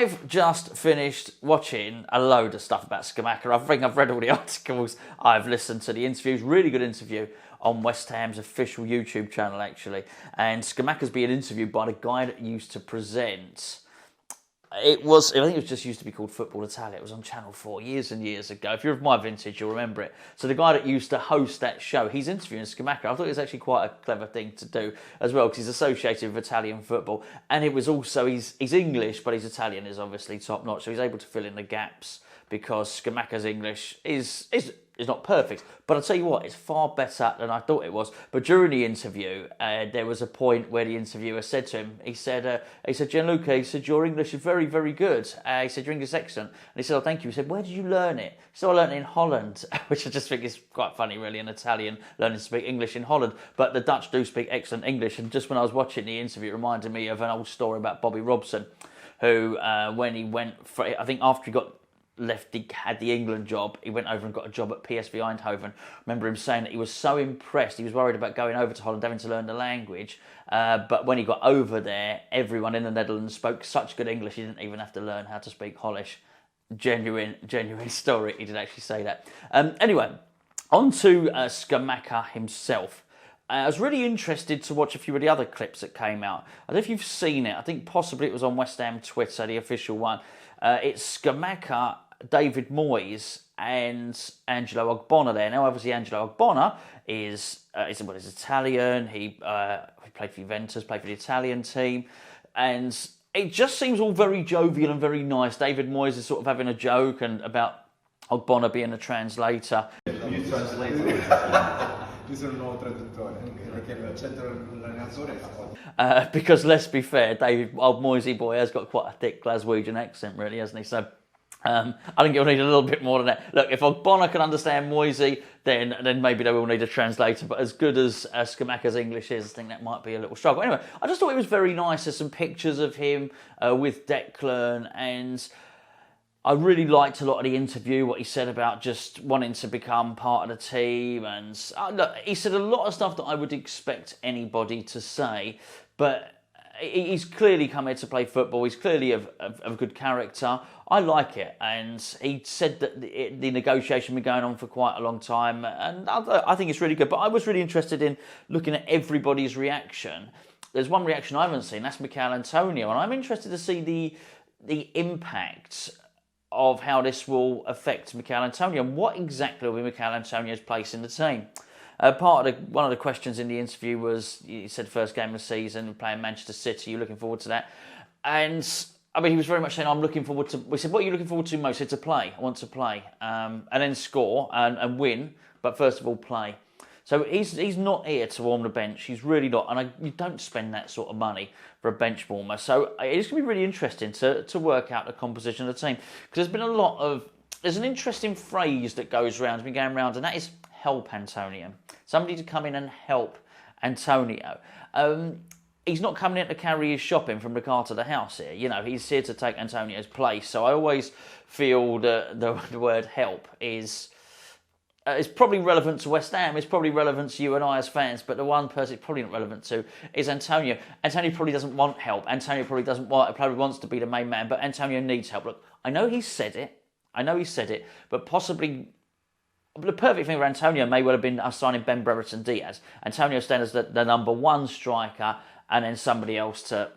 I've just finished watching a load of stuff about Scamacca. I think I've read all the articles. I've listened to the interviews. Really good interview on West Ham's official YouTube channel, actually. And Scamacca's being interviewed by the guy that used to present. I think it was just used to be called Football Italia. It was on Channel 4 years and years ago. If you're of my vintage, you'll remember it. So the guy that used to host that show, he's interviewing Scamacca. I thought it was actually quite a clever thing to do as well, because he's associated with Italian football. And it was also, he's English, but his Italian is obviously top notch. So he's able to fill in the gaps, because Scamacca's English is not perfect, but I'll tell you what, it's far better than I thought it was. But during the interview, there was a point where the interviewer said to him, he said, Gianluca, he said, your English is very, very good. He said, your English is excellent. And he said, oh, thank you. He said, where did you learn it? He said, I learned it in Holland, which I just think is quite funny, really, an Italian learning to speak English in Holland. But the Dutch do speak excellent English. And just when I was watching the interview, it reminded me of an old story about Bobby Robson, who, when he went for, I think after he had the England job, he went over and got a job at PSV Eindhoven. I remember him saying that he was so impressed, he was worried about going over to Holland, having to learn the language, but when he got over there, everyone in the Netherlands spoke such good English, he didn't even have to learn how to speak Hollish. Genuine story, he did actually say that. Anyway, on to Scamacca himself. I was really interested to watch a few of the other clips that came out. I don't know if you've seen it. I think possibly it was on West Ham Twitter, the official one. It's Scamacca, David Moyes, and Angelo Ogbonna there. Now, obviously, Angelo Ogbonna is Italian. He played for Juventus, played for the Italian team, and it just seems all very jovial and very nice. David Moyes is sort of having a joke and about Ogbonna being a translator. You translate. Because let's be fair, David, old Moisey boy, has got quite a thick Glaswegian accent, really, hasn't he? So I think he'll need a little bit more than that. Look, if Ogbonna can understand Moisey, then maybe they will need a translator. But as good as Scamacca's English is, I think that might be a little struggle. Anyway, I just thought it was very nice. There's some pictures of him with Declan, and I really liked a lot of the interview, what he said about just wanting to become part of the team. And look, he said a lot of stuff that I would expect anybody to say, but he's clearly come here to play football. He's clearly of good character. I like it. And he said that the negotiation had been going on for quite a long time, and I think it's really good. But I was really interested in looking at everybody's reaction. There's one reaction I haven't seen, that's Michail Antonio, and I'm interested to see the impact of how this will affect Michail Antonio and what exactly will be Michail Antonio's place in the team. One of the questions in the interview was, he said first game of the season, playing Manchester City, you're looking forward to that? And I mean, he was very much saying, I'm looking forward to, we said, what are you looking forward to most? He said, to play, I want to play, and then score and win, but first of all, play. So he's not here to warm the bench. He's really not. And you don't spend that sort of money for a bench warmer. So it's going to be really interesting to work out the composition of the team. Because there's an interesting phrase that goes around, has been going around, and that is help Antonio. Somebody to come in and help Antonio. He's not coming in to carry his shopping from the car to the house here. You know, he's here to take Antonio's place. So I always feel that the word help is... it's probably relevant to West Ham, it's probably relevant to you and I as fans, but the one person it's probably not relevant to is Antonio. Antonio probably doesn't want help. Antonio probably wants to be the main man, but Antonio needs help. Look, I know he said it, but possibly the perfect thing for Antonio may well have been us signing Ben Brereton Diaz. Antonio staying as the number one striker, and then somebody else to,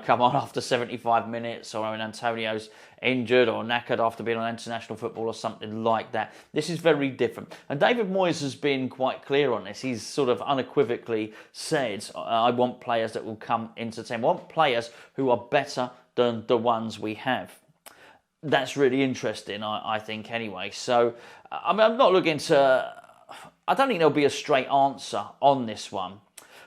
come on after 75 minutes, or when Antonio's injured or knackered after being on international football or something like that. This is very different. And David Moyes has been quite clear on this. He's sort of unequivocally said, I want players that will come into the team. I want players who are better than the ones we have. That's really interesting, I think, anyway. So, I mean, I'm not looking to... I don't think there'll be a straight answer on this one.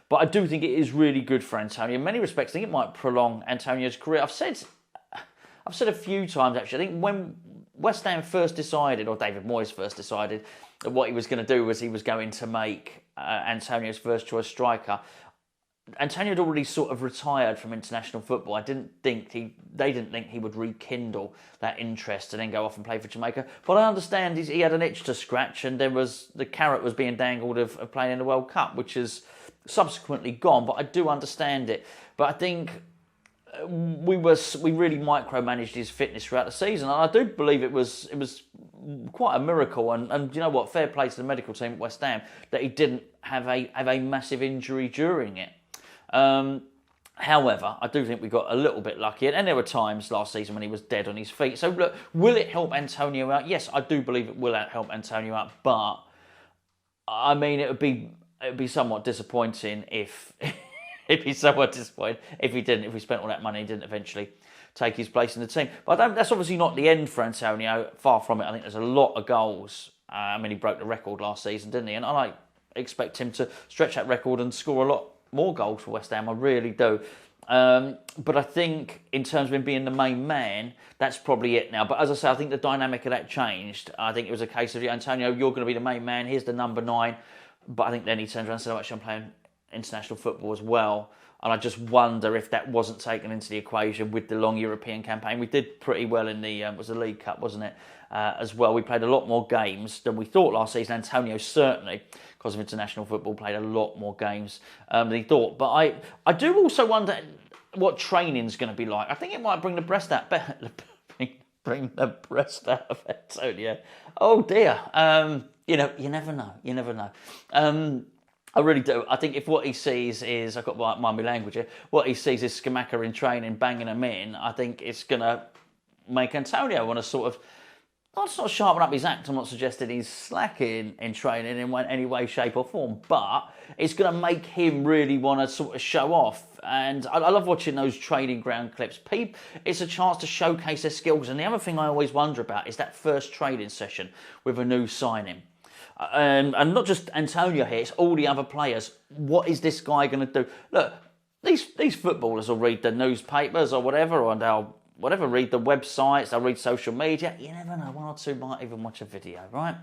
But I do think it is really good for Antonio. In many respects, I think it might prolong Antonio's career. I've said a few times, actually, I think when West Ham first decided, or David Moyes first decided, that what he was going to do was he was going to make Antonio's first choice striker, Antonio had already sort of retired from international football. They didn't think he would rekindle that interest and then go off and play for Jamaica. But I understand he had an itch to scratch, and the carrot was being dangled of playing in the World Cup, which is subsequently gone. But I do understand it. But I think we really micromanaged his fitness throughout the season, and I do believe it was quite a miracle. And you know what? Fair play to the medical team at West Ham that he didn't have a massive injury during it. However, I do think we got a little bit lucky, and there were times last season when he was dead on his feet. So look, will it help Antonio out? Yes, I do believe it will help Antonio out, but I mean it would be somewhat disappointing if it'd be somewhat disappointing if we spent all that money and didn't eventually take his place in the team. But that's obviously not the end for Antonio. Far from it. I think there's a lot of goals. I mean, he broke the record last season, didn't he? And I expect him to stretch that record and score a lot more goals for West Ham. I really do. But I think in terms of him being the main man, that's probably it now. But as I say, I think the dynamic of that changed. I think it was a case of, Antonio, you're going to be the main man. Here's the number 9. But I think then he turns around and said, actually, I'm playing international football as well. And I just wonder if that wasn't taken into the equation with the long European campaign. We did pretty well in the was the League Cup, wasn't it? As well, we played a lot more games than we thought last season. Antonio certainly, because of international football, played a lot more games than he thought. But I do also wonder what training's going to be like. I think it might bring the breast out. Bring the breast out of Antonio. Oh dear. You never know. You never know. I really do. I think if what he sees is, I've got to mind my language here, what he sees is Scamacca in training, banging him in, I think it's going to make Antonio want to sort of, not sharpen up his act. I'm not suggesting he's slacking in training in any way, shape or form, but it's going to make him really want to sort of show off. And I love watching those training ground clips. It's a chance to showcase their skills. And the other thing I always wonder about is that first training session with a new signing. And not just Antonio here, it's all the other players. What is this guy going to do? Look, these footballers will read the newspapers or whatever, or they'll read the websites, they'll read social media. You never know, one or two might even watch a video, right?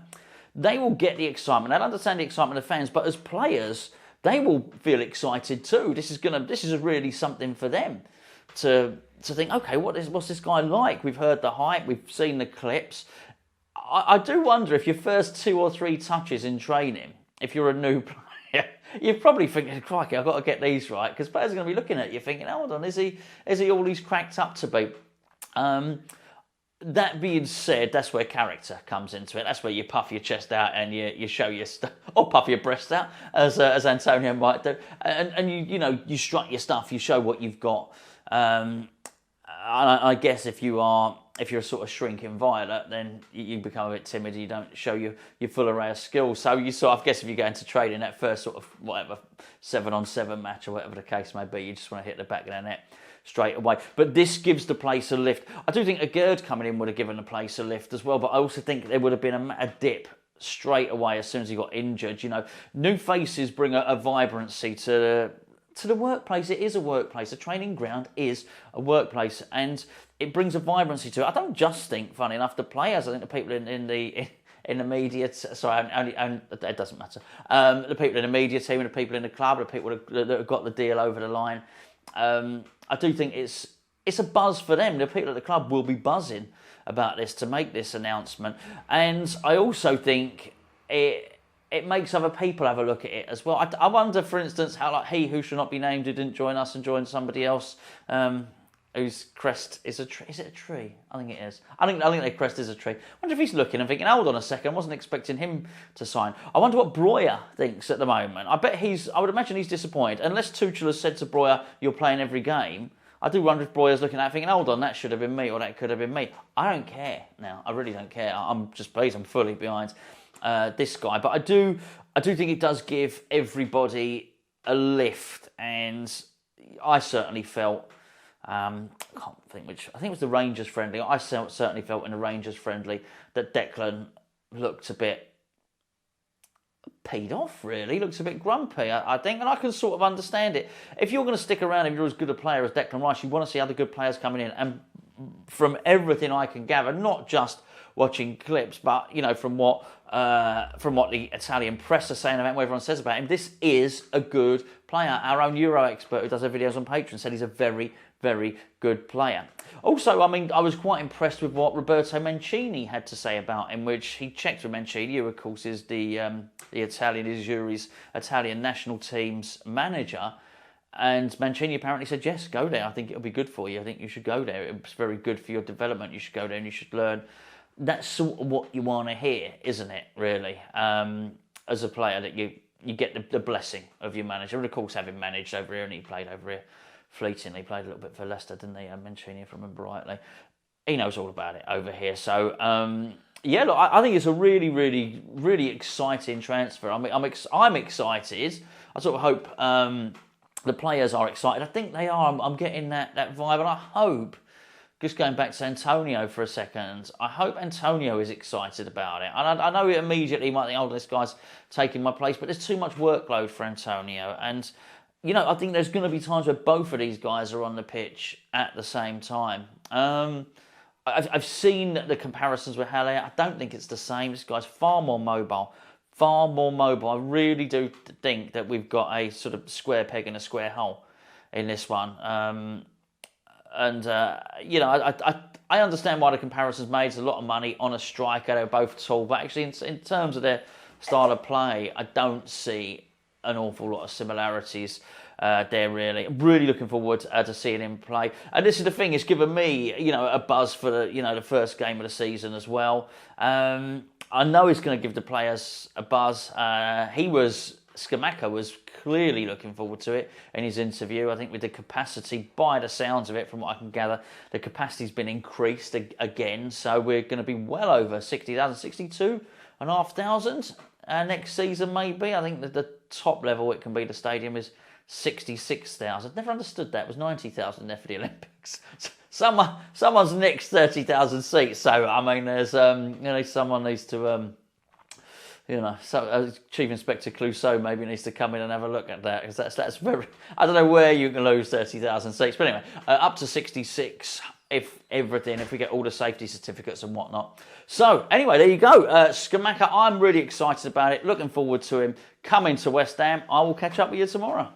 They will get the excitement. They'll understand the excitement of fans, but as players, they will feel excited too. This is really something for them to think, okay, what's this guy like? We've heard the hype, we've seen the clips. I do wonder if your first 2 or 3 touches in training, if you're a new player, you're probably thinking, crikey, I've got to get these right, because players are going to be looking at you thinking, hold on, is he all he's cracked up to be? That being said, that's where character comes into it. That's where you puff your chest out and you show your stuff, or puff your breast out, as Antonio might do, and you strut your stuff, you show what you've got. I guess if you're a sort of shrinking violet, then you become a bit timid. You don't show your full array of skills. So you sort of, I guess if you go into training, that first sort of 7-on-7 match or whatever the case may be, you just want to hit the back of the net straight away. But this gives the place a lift. I do think a Gerd coming in would have given the place a lift as well, but I also think there would have been a dip straight away as soon as he got injured. New faces bring a vibrancy to the workplace. It is a workplace. A training ground is a workplace, and it brings a vibrancy to it. I don't just think, funny enough, the players. I think the people in the media. Sorry, it doesn't matter. The people in the media team, and the people in the club, the people that have got the deal over the line. I do think it's a buzz for them. The people at the club will be buzzing about this to make this announcement, and I also think it makes other people have a look at it as well. I wonder, for instance, how he who should not be named, who didn't join us and joined somebody else, whose crest is a tree. Is it a tree? I think it is. I think their crest is a tree. I wonder if he's looking and thinking, hold on a second, I wasn't expecting him to sign. I wonder what Breuer thinks at the moment. I would imagine he's disappointed. Unless Tuchel has said to Breuer, you're playing every game, I do wonder if Breuer's looking at it thinking, hold on, that should have been me, or that could have been me. I don't care now. I really don't care. I'm just pleased. I'm fully behind this guy. But I do think it does give everybody a lift, and I certainly felt, I can't think which, I think it was the Rangers friendly. I certainly felt in the Rangers friendly that Declan looked a bit peed off, really. Looks a bit grumpy, I think, and I can sort of understand it. If you're going to stick around, if you're as good a player as Declan Rice, you want to see other good players coming in. And from everything I can gather, not just watching clips, but from what the Italian press are saying about what everyone says about him, this is a good player. Our own Euro expert who does their videos on Patreon said he's a very, very good player. Also, I was quite impressed with what Roberto Mancini had to say about him, which he checked with Mancini, who of course is the Italian national team's manager. And Mancini apparently said, yes, go there. I think it'll be good for you. I think you should go there. It's very good for your development. You should go there and you should learn. That's sort of what you want to hear, isn't it, really? As a player, that you get the blessing of your manager. And of course, having managed over here, and he played over here fleetingly, played a little bit for Leicester, didn't he? Mancini, if I remember rightly. He knows all about it over here. So, yeah, look, I think it's a really, really, really exciting transfer. I mean, I'm excited. I sort of hope the players are excited. I think they are. I'm getting that vibe, and I hope, just going back to Antonio for a second, I hope Antonio is excited about it. And I know immediately you might think, oh, this guy's taking my place, but there's too much workload for Antonio. And, you know, I think there's going to be times where both of these guys are on the pitch at the same time. I've seen the comparisons with Halle. I don't think it's the same. This guy's far more mobile. I really do think that we've got a sort of square peg in a square hole in this one. You know, I understand why the comparison's made. There's a lot of money on a striker. They're both tall. But actually, in terms of their style of play, I don't see an awful lot of similarities there, really. I'm really looking forward to seeing him play. And this is the thing, it's given me, you know, a buzz for the first game of the season as well. I know he's going to give the players a buzz. Scamacca was clearly looking forward to it in his interview. I think with the capacity, by the sounds of it, from what I can gather, the capacity's been increased again. So we're going to be well over 60,000, 62,500 next season maybe. I think that the top level it can be, the stadium, is 66,000. Never understood that. It was 90,000 there for the Olympics. Someone's next 30,000 seats. So I mean, there's someone needs to Chief Inspector Clouseau maybe needs to come in and have a look at that, because that's very. I don't know where you can lose 30,000 seats, but anyway, up to 66 if we get all the safety certificates and whatnot. So anyway, there you go. Scamacca, I'm really excited about it. Looking forward to him coming to West Ham. I will catch up with you tomorrow.